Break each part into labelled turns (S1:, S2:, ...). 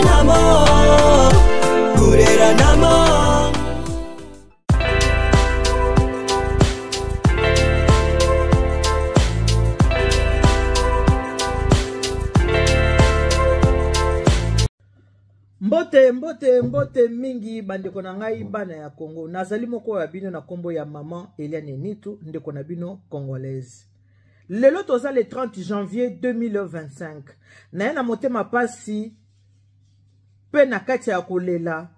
S1: namo kurera namo.
S2: Mbote mingi bandeko na ngai bana ya Congo. Nazali moko ya bino na kombo ya maman Eliane Nitu ndeko na bino congolaise. Lelo toza le 30 janvier 2025. Na na motema pasi pe na kati ya kolela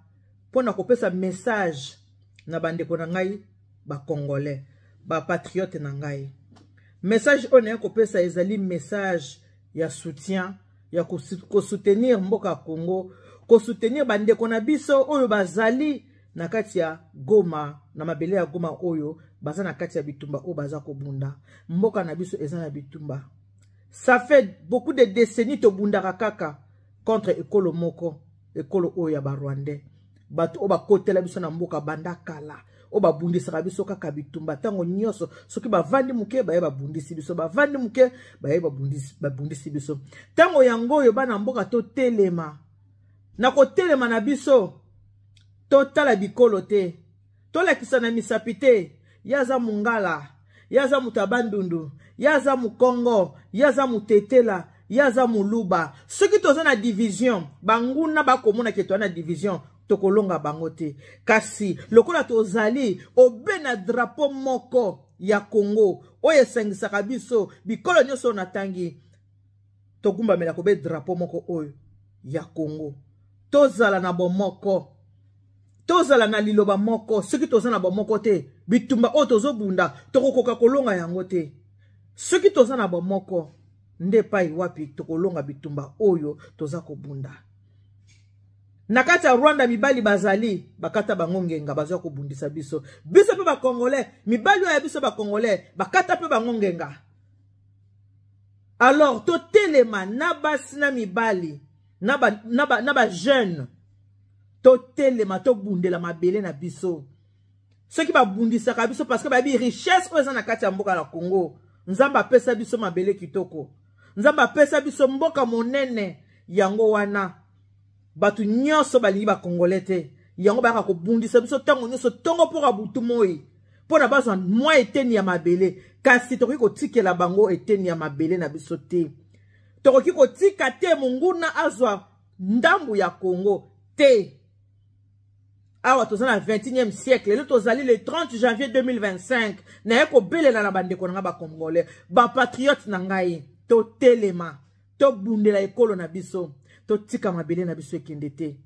S2: pona kopesa message na bandeko na ngai ba congolais, ba patriote na ngai. Message on kopesa ezali message ya soutien ya ko soutenir mboka Congo. Ko soutenir bandeko na biso oyo bazali na kati ya Goma na mabele ya Goma oyo baza na kati ya bitumba oyo baza ko bunda mboka na biso eza na bitumba. Ça fait beaucoup de décennies to bundaka kaka contre ekolo moko, ekolo oyo ya ba Rwandais bato o ba kotela biso na mboka banda kala o ba bundisa biso kaka bitumba tango nyoso soki ba vandi muke ba ba bundisi biso ba vandi muke ba bundisi biso tango yango yo bana mboka to telema na kotelema na biso to tala bikolo te to lakisa na misapi te yaza mungala yaza mutabandundu yaza mukongo yaza mutetela yaza muluba soki toza na division banguna bakomona ke to na division tokolonga bango te kasi lokola tozali obe na drapeau moko ya Congo oyo esangisaka biso bikolo nyonso natangi togumba mela kobe drapeau moko oyo ya Congo. Tozala na bomoko, tozala na liloba moko, soki toza na bomoko te, bitumba o tozo bunda, tokokoka kolonga yango te. Soki toza na bomoko, nde pai wapi tokolonga bitumba oyo toza ko bunda. Nakati ya Rwanda mibali bazali, bakata bango ngenga bazwa ko bundisa biso. Biso pe ba Congolais, mibali ya biso ba Congolais, bakata pe bango ngenga. Alors, to telema na basi na mibali, naba jeune to telema to bundela mabele na biso ceux qui ba bundisa ka biso parce que ba bi richesse oza na kati ya mboka la Congo. Nzamba pesa biso mabele kitoko, nzamba pesa biso mboka monene yango wana batu nyonso balingi ba Congolais te yango ba ko bundisa biso tango nyonso tongo pora butu moi pona bazwa moi eteni ya mabele kasi toki ko tikela bango eteni ya mabele na biso te. Tokoki ko tika te munguna azwa ndambu ya Congo te. Awa toza na 21e siècle. Lelo tozali le 30 janvier 2025. Na eko belela na bandeko na ba Congolais. Ba patriote na ngai. To telema. To bundela ekolo na biso. To tika mabele na biso ekende te.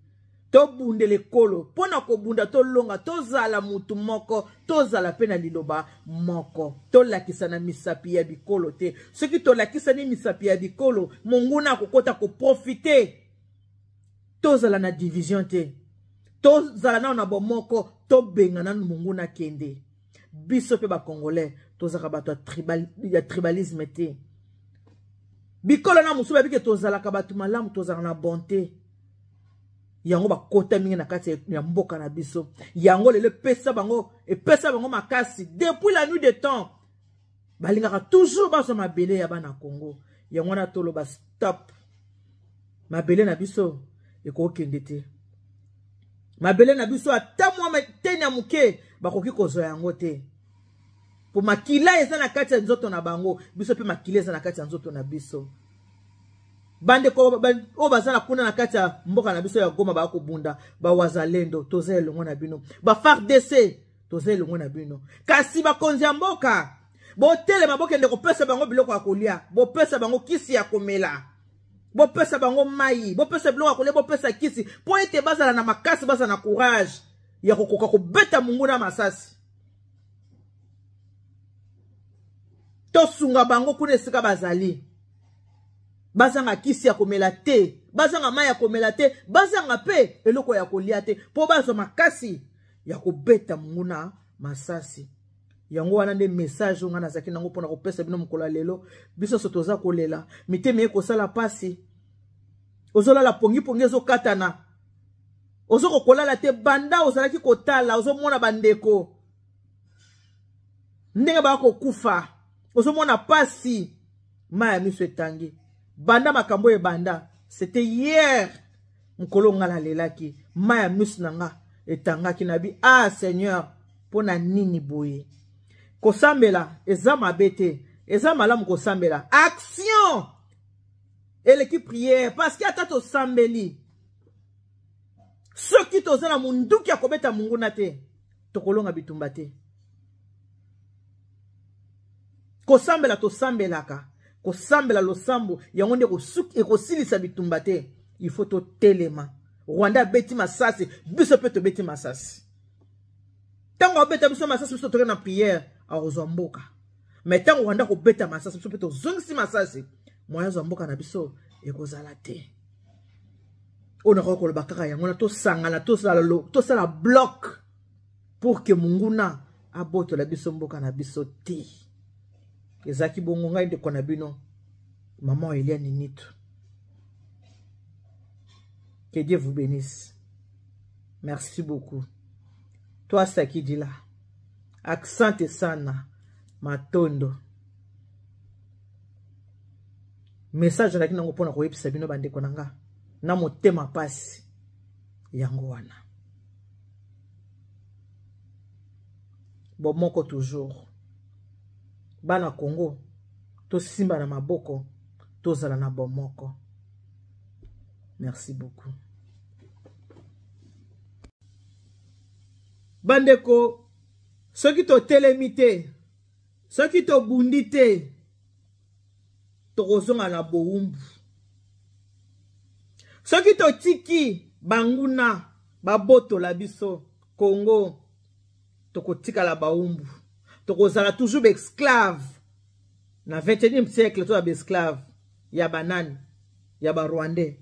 S2: To bundela ekolo. Pona ko bunda to longa. To zala mutu moko. To zala pena liloba moko. To lakisa na misapi ya bikolo te. Soki to lakisa ni misapi ya bikolo. Munguna kokota ko profite. To zala na division te. To zala na bomoko. To benga na munguna kende. Biso pe ba Congolais. To zaka bato ya tribalisme te. Bikolo na musuba bike to zala ka bato malamu to zala na bonté. Yango ba kota mingi na kati ya mboka na biso. Yango lele pesa bango makasi. Depuis la nuit des temps. Balingaka toujours baso mabele ya bana Congo. Yango na tolo ba stop. Mabele na biso eko kende te. Mabele na biso ata mwa matenya muke bakoki kozwa yango te. Po makila eza na kati ya nzoto na bango, biso pe makila eza na kati ya nzoto na biso. Bande ko o bazana kuna na kati ya mboka na biso ya Goma ba ko bunda, ba wazalendo toza elongo na bino. Ba FARDC toza elongo na bino. Kasi ba konzi ya mboka, bo tele maboke ndeko pesa bango biloko ya kolia, bo pesa bango kisi ya komela. Bo pesa bango mai, bo pesa biloko ya kolia, bo pesa kisi. Po ete bazala na makasi, bazala na courage ya kokoka ko beta mungu na masasi. To sunga bango kuna esika bazali. Bazanga kisi ya komela te, bazanga mai ya komela te, bazanga pe eloko ya kolia te, po bazo makasi ya kobeta munguna masasi. Yango wana nde message nga nazaki nango pona kopesa bino mukolo lelo, biso so toza kolela, miteme eko sala pasi. Ozola la pongi ezo katana. Ozo kokolala te banda ozalaki kotala, ozo mona bandeko. Ndenge ba ko kufa. Ozo mona pasi. Maya miso etangi. Banda makambo e banda. C'était hier. mkolo ngala lelaki maya misu nanga etangaki nabi ah Seigneur pona nini boye kosambela eza mabete eza malamu kosambela action et l'équipe prière parce qu'il y a tato sambeli ceux qui toza na munduki ya kobeta munguna te tokolonga bitumba te kosambela to sambelaka kosambela losambo yango nde kosilisa bitumba te il faut to telema Rwanda beti masasi biso pe to beti masasi tango beta biso masasi biso to na prière a ozomboka mais tango Rwanda ko beta masasi biso pe to zongisi masasi moya zomboka na biso ekozala te on a ko le bakaka yango na to sangana to sala bloc pour que munguna aboto la biso mboka na biso te ezaki bongo ngai de kona bino maman Eliane Nitu. Que Dieu vous bénisse. Merci beaucoup. Toi, ça qui dit là. Accent et sana. Matondo. Message na kinango pona ko episa bino bande konanga. Na motema pasi. Yango wana. Bomoko toujours. Bana Congo. To simba na maboko. To zala na bomoko. Merci beaucoup. Bandeko, ceux qui t'ont télémité, ceux qui t'ont bundité, t'ont na boumbu. Ceux qui t'ont tiki, banguna, baboto la biso, Congo, t'ont tika la baumbu. T'ont toujours esclave. Na 21e siècle, t'ont esclave. Ya banane, ya ba Rwandais.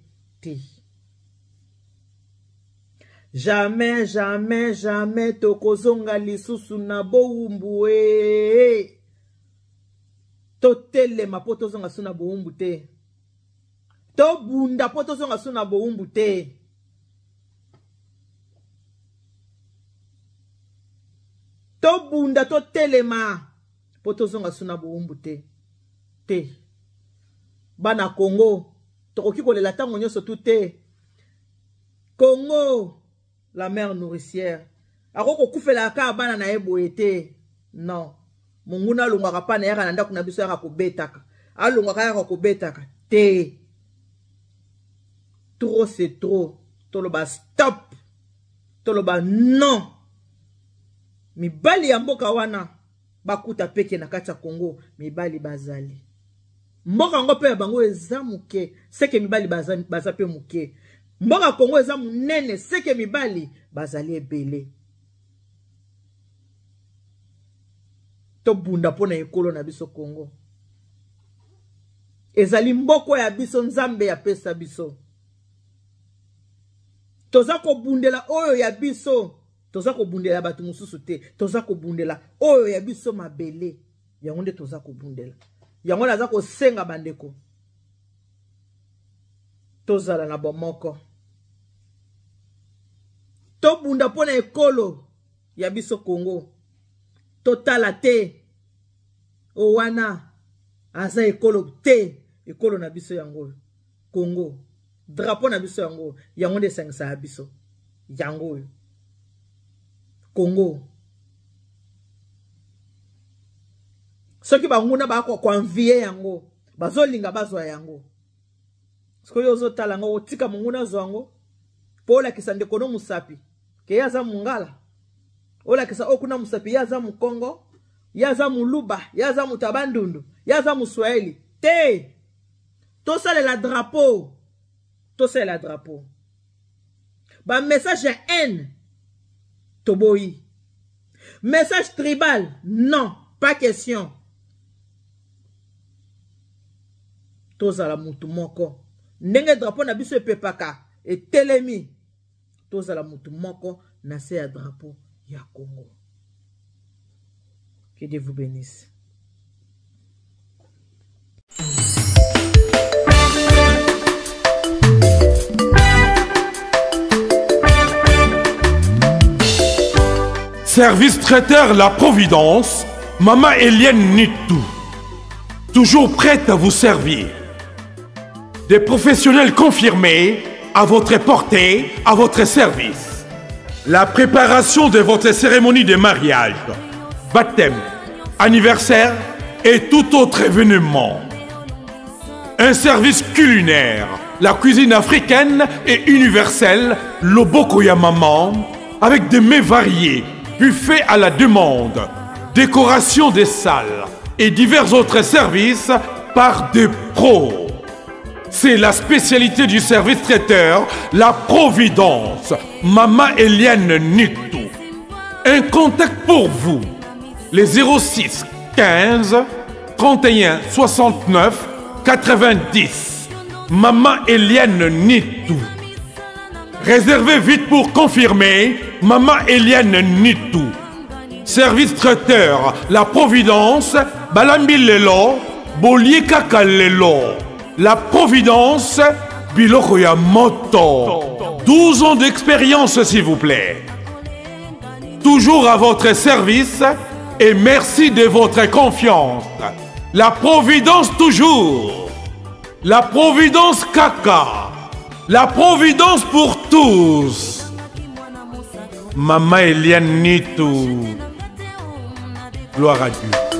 S2: Jamais, jamais, jamais tokozonga lisusu na boumbu to telema po tozonga suna boumbu te to bunda po tozonga suna boumbu te to bunda to telema po tozonga suna boumbu te bana Congo tokoki kolela tango nyonso tout Congo la mère nourricière akoko kufela ka bana na eboye te non munguna lungaka pa na yaka na ndako na biso yaka kobetaka alungaka yaka kobetaka te trop c'est trop toloba stop toloba non mibali ya mboka wana bakuta peke na kati ya Congo mibali bazali mboka ngo pe bango eza muke seke mibali baza pe muke mboka Congo eza munene seke mibali bazali ebele to bunda pona ekolo na biso Congo ezali mboko ya biso nzambe ya pesa biso toza ko bundela oyo ya biso toza ko bundela batu mususu te toza ko bundela oyo ya biso mabele yango nde toza ko bundela yango naza ko senga bandeko tozala na bomoko to bunda pona ekolo ya biso Congo totala te o wana aza ekolo te ekolo na biso yango Congo drapeau na biso yango nde sangisa ya biso yango Congo soki banguna bako kwanvie yango bazolinga bazwa yango siko yozo tala ngo otika munguna zwango pola kisa ndeko no musapi ke yaza mungala ola kisa okuna musapi yaza mu Congo yaza mu Luba yaza mu Tabandundu yaza mu Swahili te to sale la drapeau ba message ya haine toboyi message tribal non pas question tozala mutu moko ndenge drapeau na biso epepaka etelemi tozala mutu moko na se ya drapeau ya Congo. Que Dieu vous bénisse.
S1: Service traiteur La Providence, Maman Eliane Nitu. Toujours prête à vous servir. Des professionnels confirmés à votre portée, à votre service. La préparation de votre cérémonie de mariage, baptême, anniversaire et tout autre événement. Un service culinaire, la cuisine africaine et universelle, Loboko ya maman, avec des mets variés, buffet à la demande, décoration des salles et divers autres services par des pros. C'est la spécialité du service traiteur, la Providence, Maman Eliane Nitou. Un contact pour vous, les 06 15 31 69 90. Maman Eliane Nitou. Réservez vite pour confirmer, Maman Eliane Nitou. Service traiteur, la Providence, Balambi Lelo, Bolier Kaka Lelo. La Providence, Biloko ya moto. 12 ans d'expérience, s'il vous plaît. Toujours à votre service et merci de votre confiance. La Providence toujours. La Providence Kaka. La Providence pour tous. Maman Eliane Nitou. Gloire à Dieu.